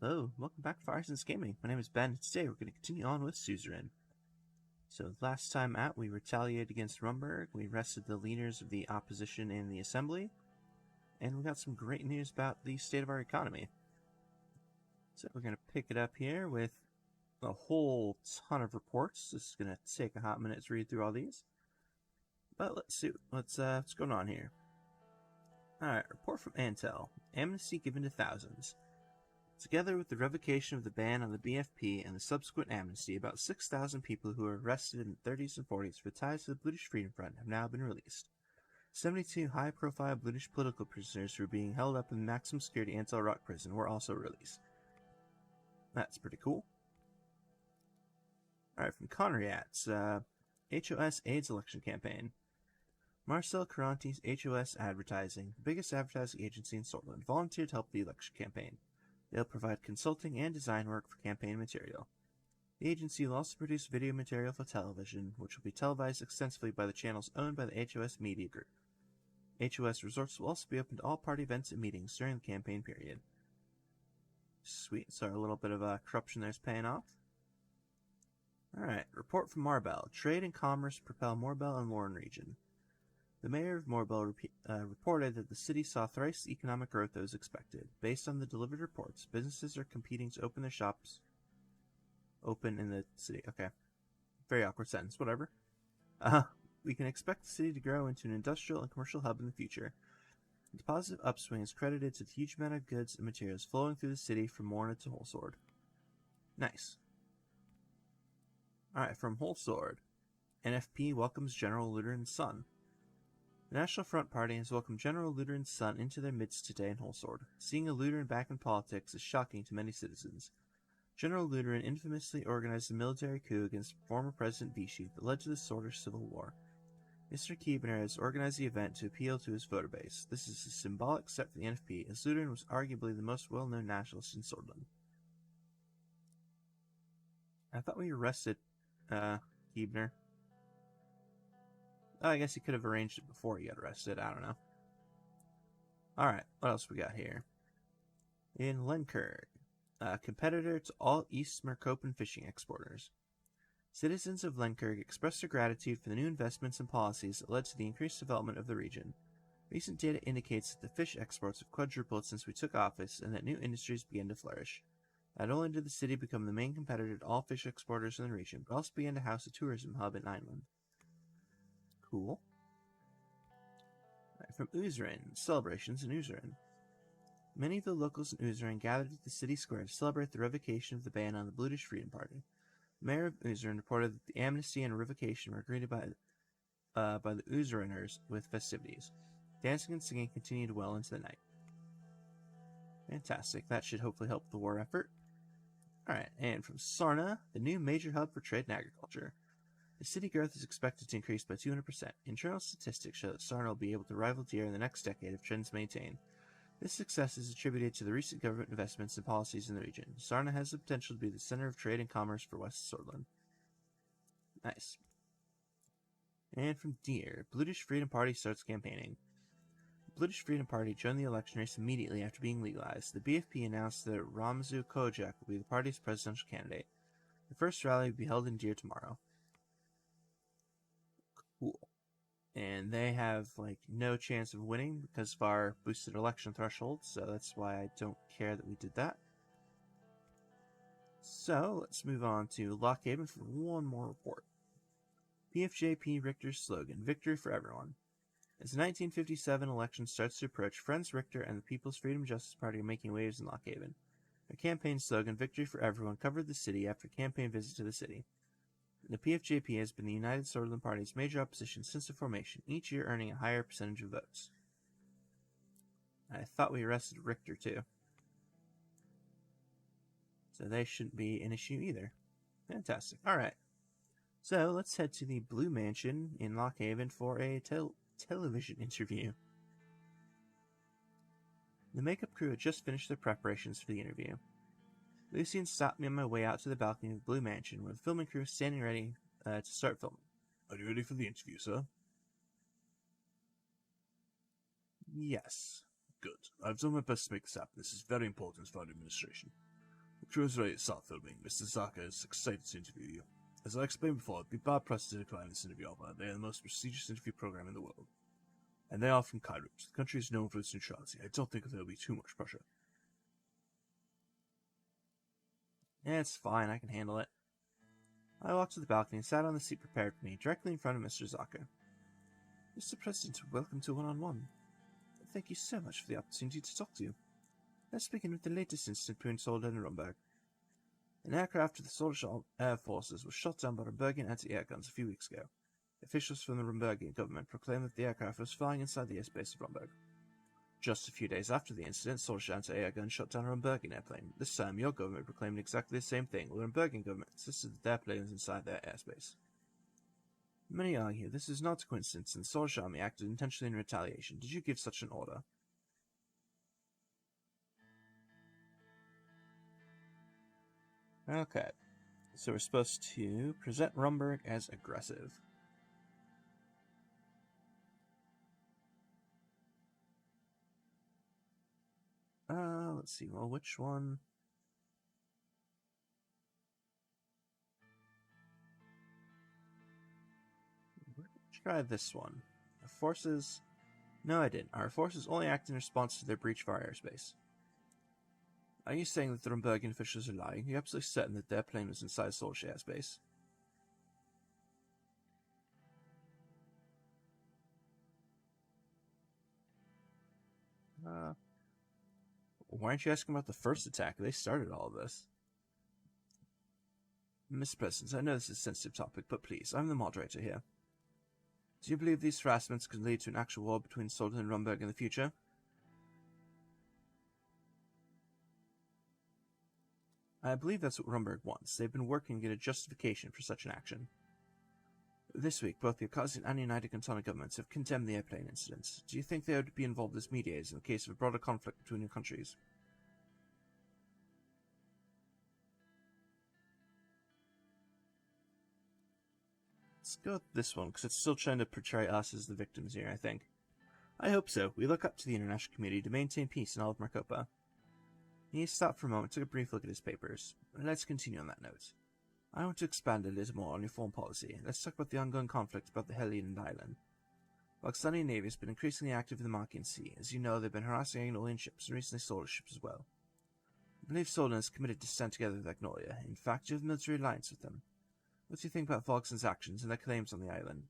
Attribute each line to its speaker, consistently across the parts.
Speaker 1: Hello, welcome back to Firesense Gaming. My name is Ben, and today we're going to continue on with Suzerain. So last time out, we retaliated against Rumburg, we arrested the leaders of the opposition in the assembly, and we got some great news about the state of our economy. So we're going to pick it up here with a whole ton of reports. This is going to take a hot minute to read through all these. But let's see what's going on here. Alright, report from Antel. Amnesty given to thousands. Together with the revocation of the ban on the BFP and the subsequent amnesty, about 6,000 people who were arrested in the 30s and 40s with ties to the British Freedom Front have now been released. 72 high-profile British political prisoners who were being held up in maximum security Antel Rock Prison were also released. That's pretty cool. Alright, from Conriat's, HOS AIDS election campaign. Marcel Caranti's HOS Advertising, the biggest advertising agency in Scotland, volunteered to help the election campaign. They'll provide consulting and design work for campaign material. The agency will also produce video material for television, which will be televised extensively by the channels owned by the HOS Media Group. HOS resorts will also be open to all party events and meetings during the campaign period. Sweet, so a little bit of corruption there's paying off. Alright, report from Marbell. Trade and commerce propel Morbel and Lauren region. The mayor of Morbel reported that the city saw thrice the economic growth that was expected. Based on the delivered reports, businesses are competing to open their shops in the city. Okay. Very awkward sentence, whatever. We can expect the city to grow into an industrial and commercial hub in the future. The positive upswing is credited to the huge amount of goods and materials flowing through the city from Morna to Wholesword. Nice. Alright, from Wholesword. NFP welcomes General Lutheran's son. The National Front Party has welcomed General Lutheran's son into their midst today in Wholesword. Seeing a Lutheran back in politics is shocking to many citizens. General Lutheran infamously organized a military coup against former President Vichy that led to the Sordish Civil War. Mr. Keebner has organized the event to appeal to his voter base. This is a symbolic step for the NFP, as Lutheran was arguably the most well-known nationalist in Swordland. I thought we arrested Keebner. I guess he could have arranged it before he got arrested. I don't know. Alright, what else we got here? In Lenkirk, a competitor to all East Mercopan fishing exporters. Citizens of Lenkirk expressed their gratitude for the new investments and policies that led to the increased development of the region. Recent data indicates that the fish exports have quadrupled since we took office and that new industries began to flourish. Not only did the city become the main competitor to all fish exporters in the region, but also began to house a tourism hub in Nineland. Cool. Right, from Suzerain, celebrations in Suzerain. Many of the locals in Suzerain gathered at the city square to celebrate the revocation of the ban on the British Freedom Party. The mayor of Suzerain reported that the amnesty and revocation were greeted by the Suzerainers with festivities. Dancing and singing continued well into the night. Fantastic. That should hopefully help the war effort. Alright, and from Sarna, the new major hub for trade and agriculture. The city growth is expected to increase by 200%. Internal statistics show that Sarna will be able to rival Deer in the next decade if trends maintain. This success is attributed to the recent government investments and policies in the region. Sarna has the potential to be the center of trade and commerce for West Swordland. Nice. And from Deer, British Freedom Party starts campaigning. The British Freedom Party joined the election race immediately after being legalized. The BFP announced that Ramzu Kojak will be the party's presidential candidate. The first rally will be held in Deer tomorrow. Cool. And they have, no chance of winning because of our boosted election threshold, so that's why I don't care that we did that. So, let's move on to Lockhaven for one more report. PFJP Richter's slogan, Victory for Everyone. As the 1957 election starts to approach, Friends Richter and the People's Freedom Justice Party are making waves in Lockhaven. Their campaign slogan, Victory for Everyone, covered the city after a campaign visit to the city. The PFJP has been the United Swordland Party's major opposition since the formation, each year earning a higher percentage of votes. I thought we arrested Richter too. So they shouldn't be an issue either. Fantastic. Alright. So let's head to the Blue Mansion in Lockhaven for a television interview. The makeup crew had just finished their preparations for the interview. Lucien stopped me on my way out to the balcony of the Blue Mansion, where the filming crew was standing ready to start filming.
Speaker 2: Are you ready for the interview, sir?
Speaker 1: Yes.
Speaker 2: Good. I've done my best to make this happen. This is very important for our administration. Suzerain is not filming. Mr. Zaka is excited to interview you. As I explained before, it'd be bad press to decline this interview offer. They are the most prestigious interview program in the world. And they are from Cairo. The country is known for its neutrality. I don't think there will be too much pressure.
Speaker 1: Yeah, it's fine, I can handle it. I walked to the balcony and sat on the seat prepared for me, directly in front of Mr. Zaka. Mr. President, welcome to One-on-One. Thank you so much for the opportunity to talk to you. Let's begin with the latest incident between Soldan and Rumberg. An aircraft of the Swedish Air Forces was shot down by Rumbergian anti-air guns a few weeks ago. Officials from the Rumbergian government proclaimed that the aircraft was flying inside the airspace of Rumberg. Just a few days after the incident, Swedish anti-air guns shot down a Rumbergian airplane. This time, your government proclaimed exactly the same thing, while the Rumbergian government insisted that their plane was inside their airspace. Many argue this is not a coincidence, and the Swedish army acted intentionally in retaliation. Did you give such an order? Okay, so we're supposed to present Rumberg as aggressive. Let's see, well, which one? Try this one. Our forces... No, I didn't. Our forces only act in response to their breach of our airspace. Are you saying that the Rumbergian officials are lying? Are you absolutely certain that their plane was inside Soldier airspace? Why aren't you asking about the first attack? They started all of this. Mr. President, I know this is a sensitive topic, but please, I'm the moderator here. Do you believe these harassments could lead to an actual war between Soldan and Rumberg in the future? I believe that's what Rumberg wants. They've been working to get a justification for such an action. This week, both the Akazian and United Cantona governments have condemned the airplane incident. Do you think they would be involved as mediators in the case of a broader conflict between your countries? Let's go with this one, because it's still trying to portray us as the victims here, I think. I hope so. We look up to the international community to maintain peace in all of Marcopa. He stopped for a moment, took a brief look at his papers. Let's continue on that note. I want to expand a little more on your foreign policy. Let's talk about the ongoing conflict about the Hellion Island. Pakistani Navy has been increasingly active in the Markian Sea. As you know, they've been harassing Agnolian ships and recently Soldier ships as well. I believe Soldan is committed to stand together with Agnolia. In fact, you have a military alliance with them. What do you think about Vogson's actions and their claims on the island?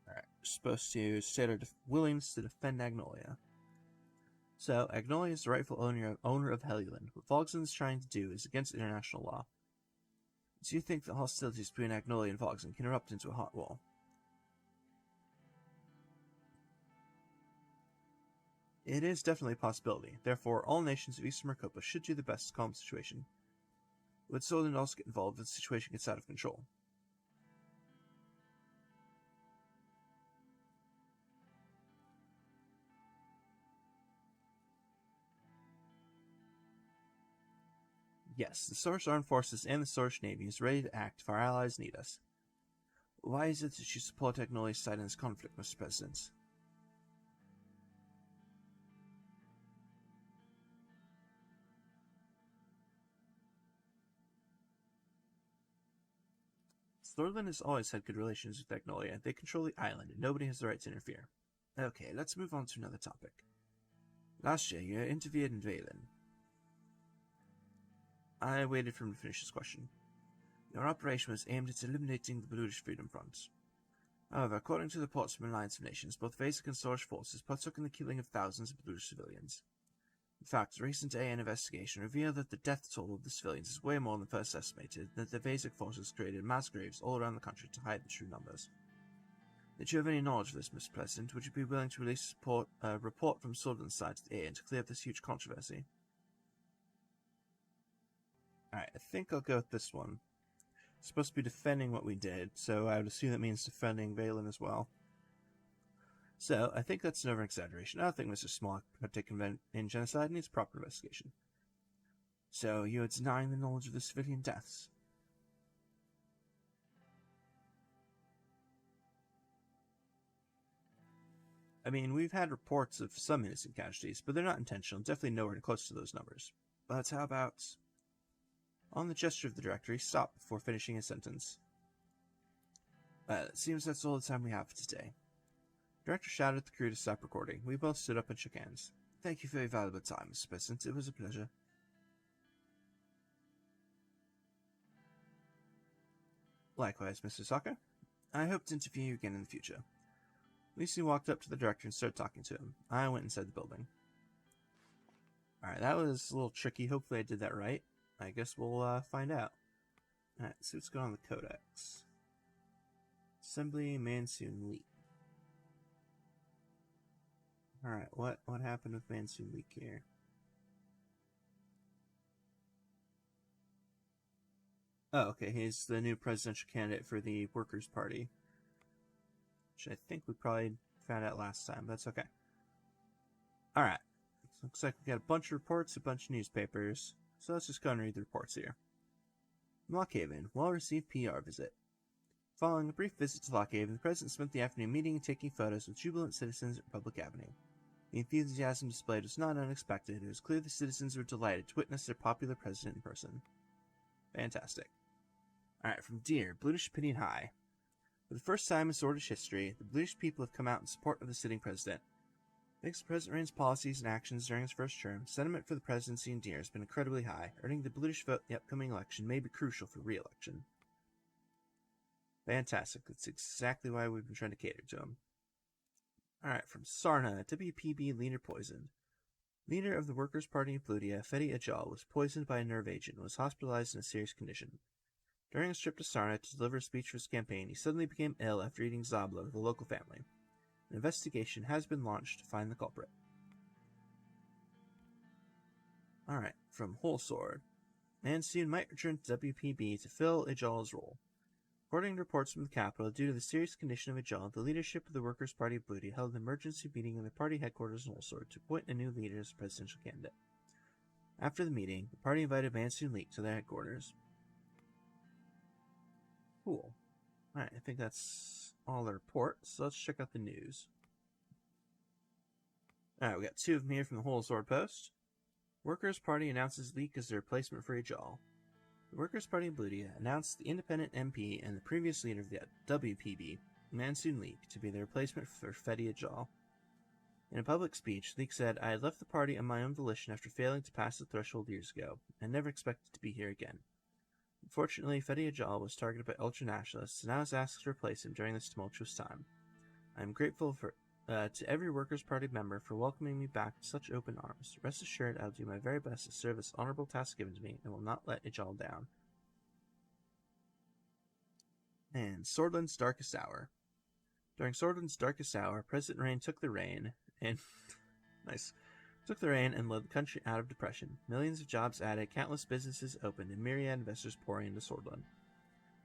Speaker 1: Alright, we're supposed to state our willingness to defend Agnolia. So, Agnolia is the rightful owner of Helluland. What Vogson is trying to do is against international law. Do you think that hostilities between Agnolia and Vogson can erupt into a hot war? It is definitely a possibility. Therefore, all nations of Eastern Marcopa should do their best to calm the situation. Would Soldan also get involved if the situation gets out of control? Yes, the Source Armed Forces and the Source Navy is ready to act if our allies need us. Why is it that you support Agnolia's side in this conflict, Mr. President? Thorlin has always had good relations with Agnolia. They control the island, and nobody has the right to interfere. Okay, let's move on to another topic. Last year, you interviewed in Valen. I waited for him to finish his question. Your operation was aimed at eliminating the Bluish Freedom Front. However, according to reports from Alliance of Nations, both Vasic and Source forces partook in the killing of thousands of Bluish civilians. In fact, a recent AN investigation revealed that the death toll of the civilians is way more than first estimated, and that the Vasic forces created mass graves all around the country to hide the true numbers. Did you have any knowledge of this, Mr. President? Would you be willing to release a report from Soldan's side to the AN to clear up this huge controversy? Alright, I think I'll go with this one. It's supposed to be defending what we did, so I would assume that means defending Valen as well. So, I think that's an over-exaggeration. I don't think Mr. Small partaken in genocide needs proper investigation. So, you are denying the knowledge of the civilian deaths? I mean, we've had reports of some innocent casualties, but they're not intentional, definitely nowhere close to those numbers. But how about... On the gesture of the director, he stopped before finishing his sentence. It seems that's all the time we have for today. The director shouted at the crew to stop recording. We both stood up and shook hands. Thank you for your valuable time, Mr. President. It was a pleasure. Likewise, Mr. Saka. I hope to interview you again in the future. Lucy walked up to the director and started talking to him. I went inside the building. Alright, that was a little tricky. Hopefully I did that right. I guess we'll find out. Alright, so what's going on with the Codex? Assembly Mansoon leak. Alright, what happened with Mansoon leak here? Oh, okay, he's the new presidential candidate for the Workers' Party. Which I think we probably found out last time, but that's okay. Alright, looks like we got a bunch of reports, a bunch of newspapers. So let's just go and read the reports here. Lockhaven, well-received PR visit. Following a brief visit to Lockhaven, the President spent the afternoon meeting and taking photos with jubilant citizens at Republic Avenue. The enthusiasm displayed was not unexpected. It was clear the citizens were delighted to witness their popular president in person. Fantastic. Alright, from Deer, Bluish Opinion High. For the first time in Swordfish history, the Bluish people have come out in support of the sitting president. Thanks to President Rain's policies and actions during his first term, sentiment for the presidency in Deer has been incredibly high. Earning the Bluish vote in the upcoming election may be crucial for re-election. Fantastic. That's exactly why we've been trying to cater to him. Alright, from Sarna, WPB leader poisoned. Leader of the Workers' Party of Bludia, Fedi Ajal, was poisoned by a nerve agent and was hospitalized in a serious condition. During his trip to Sarna to deliver a speech for his campaign, he suddenly became ill after eating Zabla with a local family. An investigation has been launched to find the culprit. Alright, from Whole Sword. Mansoon might return to WPB to fill Ajal's role. According to reports from the capital, due to the serious condition of Ajal, the leadership of the Workers' Party of Bludia held an emergency meeting in the party headquarters in Whole Sword to appoint a new leader as presidential candidate. After the meeting, the party invited Mansoon Leak to their headquarters. Cool. Alright, I think that's all the reports, so let's check out the news. Alright, we got two of them here from the Whole Sword Post. Workers' Party announces Leak as their replacement for Ajal. The Workers' Party of Bludia announced the independent MP and the previous leader of the WPB, Mansoon Leak, to be the replacement for Fedi Ajal. In a public speech, Leak said, I had left the party on my own volition after failing to pass the threshold years ago, and never expected to be here again. Unfortunately, Fedi Ajal was targeted by ultranationalists, and I was asked to replace him during this tumultuous time. I am grateful to every Workers' Party member for welcoming me back with such open arms. Rest assured, I will do my very best to serve this honorable task given to me, and will not let Ajal down. And Swordland's Darkest Hour. During Swordland's Darkest Hour, President Rain took the reign and led the country out of depression. Millions of jobs added, countless businesses opened, and myriad investors pouring into Swordland.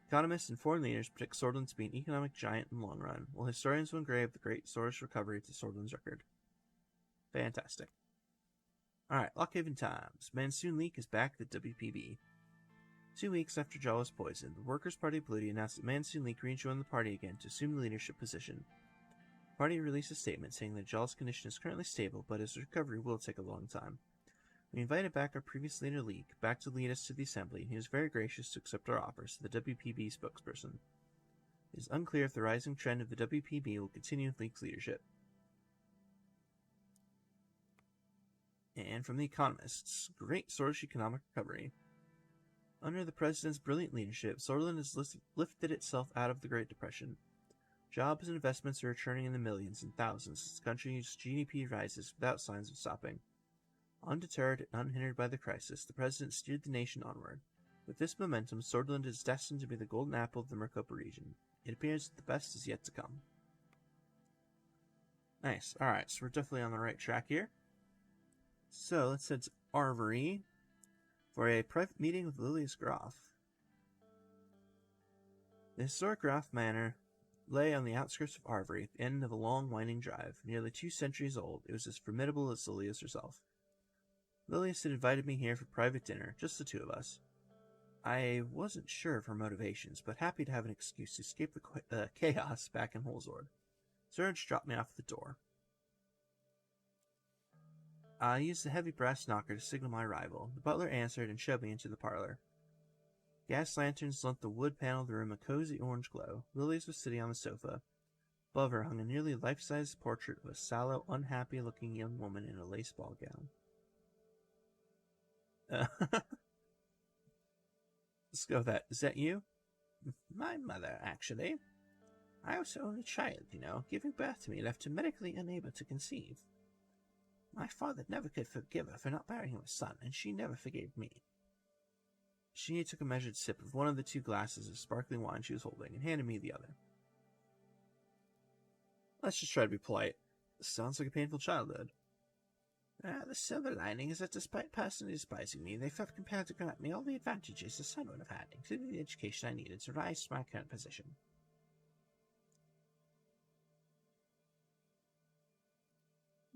Speaker 1: Economists and foreign leaders predict Swordland to be an economic giant in the long run, while historians will engrave the great Swordfish recovery to Swordland's record. Fantastic. Alright, Lockhaven Times. Mansoon Leak is back at the WPB. 2 weeks after Jaw was poisoned, the Workers' Party of Bludia announced that Mansoon Leak rejoined the party again to assume the leadership position. The party released a statement saying that Jaw's condition is currently stable, but his recovery will take a long time. We invited back our previous leader, Leak, back to lead us to the assembly, and he was very gracious to accept our offers, said the WPB spokesperson. It is unclear if the rising trend of the WPB will continue with Leak's leadership. And from The Economists, great Swordfish economic recovery. Under the President's brilliant leadership, Swordland has lifted itself out of the Great Depression. Jobs and investments are returning in the millions and thousands as the country's GDP rises without signs of stopping. Undeterred and unhindered by the crisis, the President steered the nation onward. With this momentum, Swordland is destined to be the golden apple of the Maricopa region. It appears that the best is yet to come. Nice. Alright, so we're definitely on the right track here. So, let's head to Arvory for a private meeting with Lilius Graf. The historic Graf Manor lay on the outskirts of Arvory at the end of a long, winding drive. Nearly 2 centuries old, it was as formidable as Lilius herself. Lilius had invited me here for private dinner, just the two of us. I wasn't sure of her motivations, but happy to have an excuse to escape the chaos back in Holzord. Serge dropped me off at the door. I used the heavy brass knocker to signal my arrival. The butler answered and showed me into the parlor. Gas lanterns lent the wood panel of the room a cozy orange glow. Lilius was sitting on the sofa. Above her hung a nearly life-size portrait of a sallow, unhappy-looking young woman in a lace ball gown. Let's go with that. Is that you? My mother, actually. I was her only child, you know. Giving birth to me left her medically unable to conceive. My father never could forgive her for not bearing him a son, and she never forgave me. She took a measured sip of one of the two glasses of sparkling wine she was holding and handed me the other. Let's just try to be polite. This sounds like a painful childhood. The silver lining is that despite personally despising me, they felt compelled to grant me all the advantages a son would have had, including the education I needed to rise to my current position.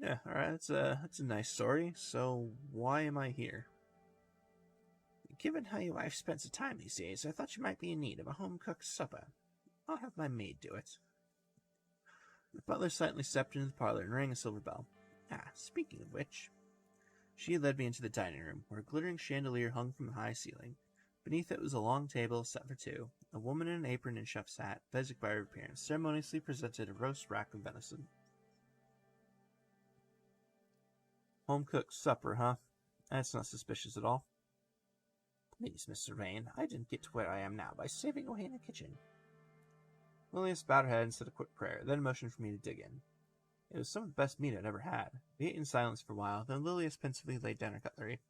Speaker 1: Yeah, alright, that's a nice story. So, why am I here? Given how your wife spends her time these days, I thought you might be in need of a home-cooked supper. I'll have my maid do it. The butler silently stepped into the parlor and rang a silver bell. Speaking of which... She led me into the dining room, where a glittering chandelier hung from the high ceiling. Beneath it was a long table set for two. A woman in an apron and chef's hat, basic by her appearance, ceremoniously presented a roast rack of venison. Home-cooked supper, huh? That's not suspicious at all. Please, Miss Suzerain, I didn't get to where I am now by saving away in the kitchen. Lilius bowed her head and said a quick prayer, then motioned for me to dig in. It was some of the best meat I'd ever had. We ate in silence for a while, then Lilius pensively laid down her cutlery.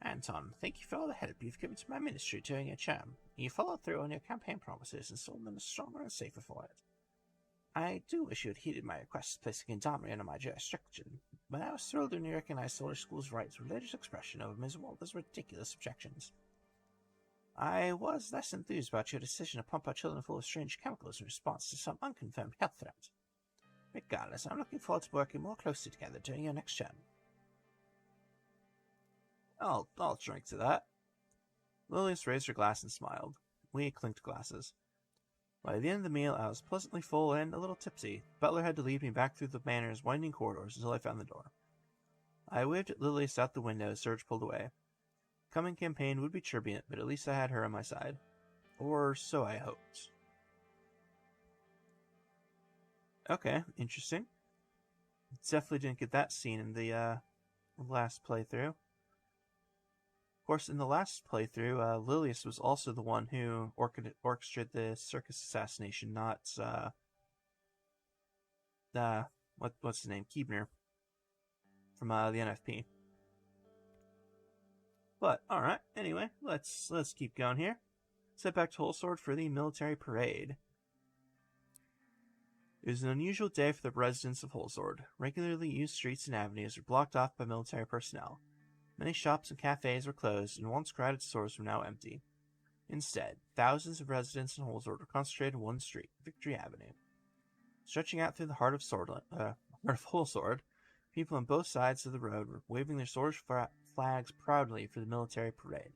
Speaker 1: Anton, thank you for all the help you've given to my ministry during your term. You followed through on your campaign promises and sold them stronger and safer for it. I do wish you had heeded my request placing Indomri under my jurisdiction, but I was thrilled when you recognized Solar School's right to religious expression over Ms. Walter's ridiculous objections. I was less enthused about your decision to pump our children full of strange chemicals in response to some unconfirmed health threat. Regardless, I'm looking forward to working more closely together during your next term. I'll drink to that. Lilius raised her glass and smiled. We clinked glasses. By the end of the meal, I was pleasantly full and a little tipsy. The butler had to lead me back through the manor's winding corridors until I found the door. I waved at Lilius out the window as Serge pulled away. The coming campaign would be turbulent, but at least I had her on my side. Or so I hoped. Okay, interesting. Definitely didn't get that scene in the last playthrough. Of course, in the last playthrough, Lilius was also the one who orchestrated the circus assassination, not what's the name? Keebner from the NFP. But alright, anyway, let's keep going here. Let's head back to Holsword for the military parade. It was an unusual day for the residents of Holsword. Regularly used streets and avenues were blocked off by military personnel. Many shops and cafes were closed, and once crowded stores were now empty. Instead, thousands of residents in Holsword were concentrated in one street, Victory Avenue. Stretching out through the heart of Holsword, people on both sides of the road were waving their sword flags proudly for the military parade.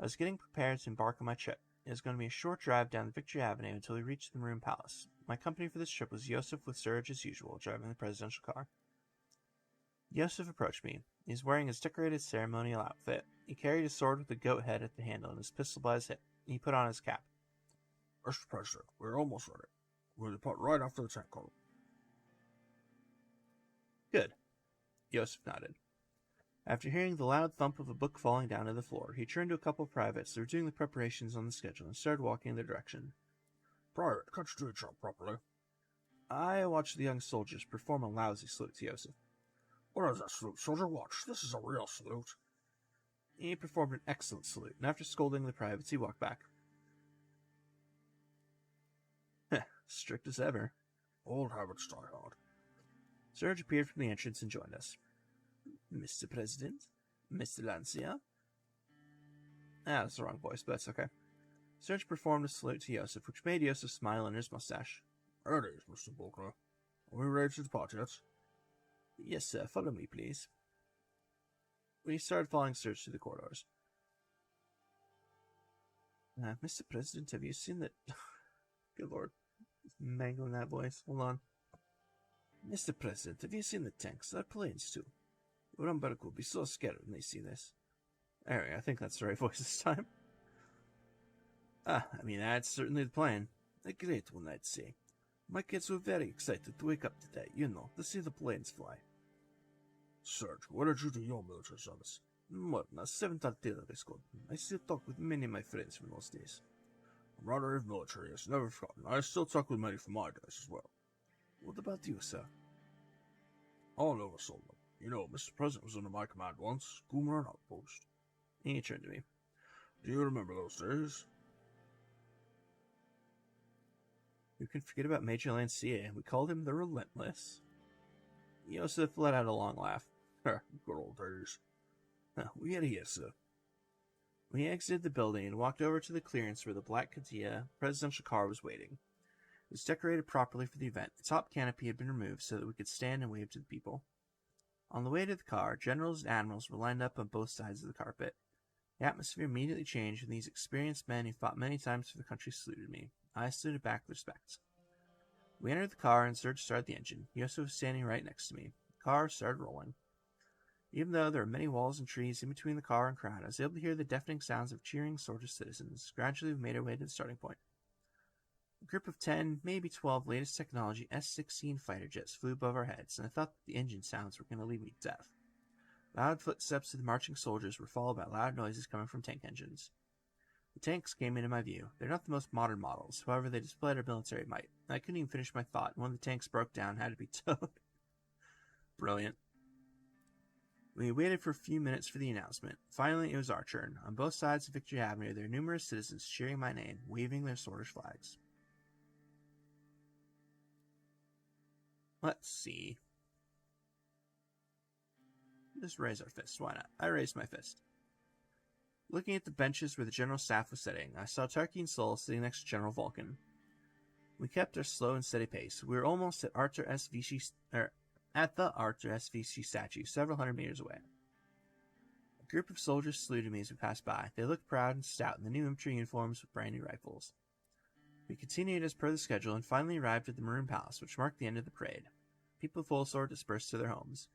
Speaker 1: I was getting prepared to embark on my trip. It was going to be a short drive down Victory Avenue until we reached the Maroon Palace. My company for this trip was Yosef with Serge as usual, driving the presidential car. Yosef approached me. He was wearing his decorated ceremonial outfit. He carried his sword with a goat head at the handle and his pistol by his hip. He put on his cap.
Speaker 2: Mr. President, we're almost ready. We'll depart right after the tank call.
Speaker 1: Good. Yosef nodded. After hearing the loud thump of a book falling down to the floor, he turned to a couple of privates that were doing the preparations on the schedule and started walking in their direction.
Speaker 2: Private, can't you do your job properly?
Speaker 1: I watched the young soldiers perform a lousy salute to Yosef.
Speaker 2: What is that salute, soldier? Watch. This is a real salute.
Speaker 1: He performed an excellent salute, and after scolding the privates, he walked back. Strict as ever.
Speaker 2: Old habits die hard.
Speaker 1: Serge appeared from the entrance and joined us. Mr. President? Mr. Lancia? That's the wrong voice, but that's okay. Serge performed a salute to Yosef, which made Yosef smile under his mustache.
Speaker 2: It is, Mr. Buckner. Are we ready to depart yet?
Speaker 1: Yes, sir. Follow me, please. We started following Serge through the corridors. Mr. President, have you seen that... Good lord. Mangling that voice. Hold on. Mr. President, have you seen the tanks? They're planes too. Rumberg will be so scared when they see this. Anyway, I think that's the right voice this time. That's certainly the plan. A great one, I'd say. My kids were very excited to wake up today, to see the planes fly.
Speaker 2: Serge, what did you do your military service?
Speaker 1: More than a 7th Artillery Squadron. I still talk with many of my friends from those days.
Speaker 2: Camaraderie of military is never forgotten. I still talk with many from my days as well.
Speaker 1: What about you, sir?
Speaker 2: All over Solomon. Mr. President was under my command once, Goomer outpost.
Speaker 1: He turned to me.
Speaker 2: Do you remember those days?
Speaker 1: Who can forget about Major Lancia? We called him the Relentless. Yosef let out a long laugh.
Speaker 2: Good old days.
Speaker 1: We are here, sir. We exited the building and walked over to the clearance where the black Katia presidential car was waiting. It was decorated properly for the event. The top canopy had been removed so that we could stand and wave to the people. On the way to the car, generals and admirals were lined up on both sides of the carpet. The atmosphere immediately changed when these experienced men who fought many times for the country saluted me. I saluted back with respect. We entered the car and Serge started the engine. Yosef was standing right next to me. The car started rolling. Even though there were many walls and trees in between the car and crowd, I was able to hear the deafening sounds of cheering Sortish citizens. Gradually, we made our way to the starting point. A group of 10, maybe 12 latest technology S-16 fighter jets flew above our heads, and I thought the engine sounds were going to leave me deaf. Loud footsteps of the marching soldiers were followed by loud noises coming from tank engines. The tanks came into my view. They're not the most modern models, however they displayed our military might. I couldn't even finish my thought, and one of the tanks broke down and had to be towed. Brilliant. We waited for a few minutes for the announcement. Finally, it was our turn. On both sides of Victory Avenue, there were numerous citizens cheering my name, waving their Sortish flags. Let's see. Just raise our fist. Why not? I raised my fist. Looking at the benches where the general staff was sitting, I saw Tarky and Sol sitting next to General Vulcan. We kept our slow and steady pace. We were almost at Arthur S. Vichy, at the Arthur S. Vichy statue, several hundred meters away. A group of soldiers saluted me as we passed by. They looked proud and stout in the new infantry uniforms with brand new rifles. We continued as per the schedule and finally arrived at the Maroon Palace, which marked the end of the parade. People of Volsor dispersed to their homes.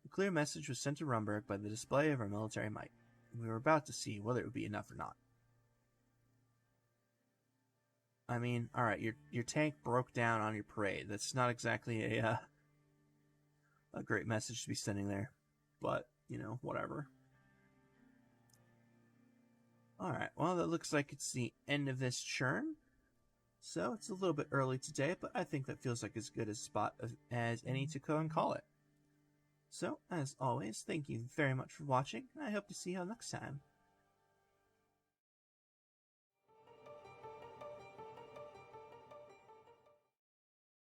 Speaker 1: A clear message was sent to Rumberg by the display of our military might. We were about to see whether it would be enough or not. Alright, your tank broke down on your parade. That's not exactly a great message to be sending there. But, whatever. Alright, well, that looks like it's the end of this churn. So, it's a little bit early today, but I think that feels like as good a spot as any to go and call it. So, as always, thank you very much for watching, and I hope to see you all next time.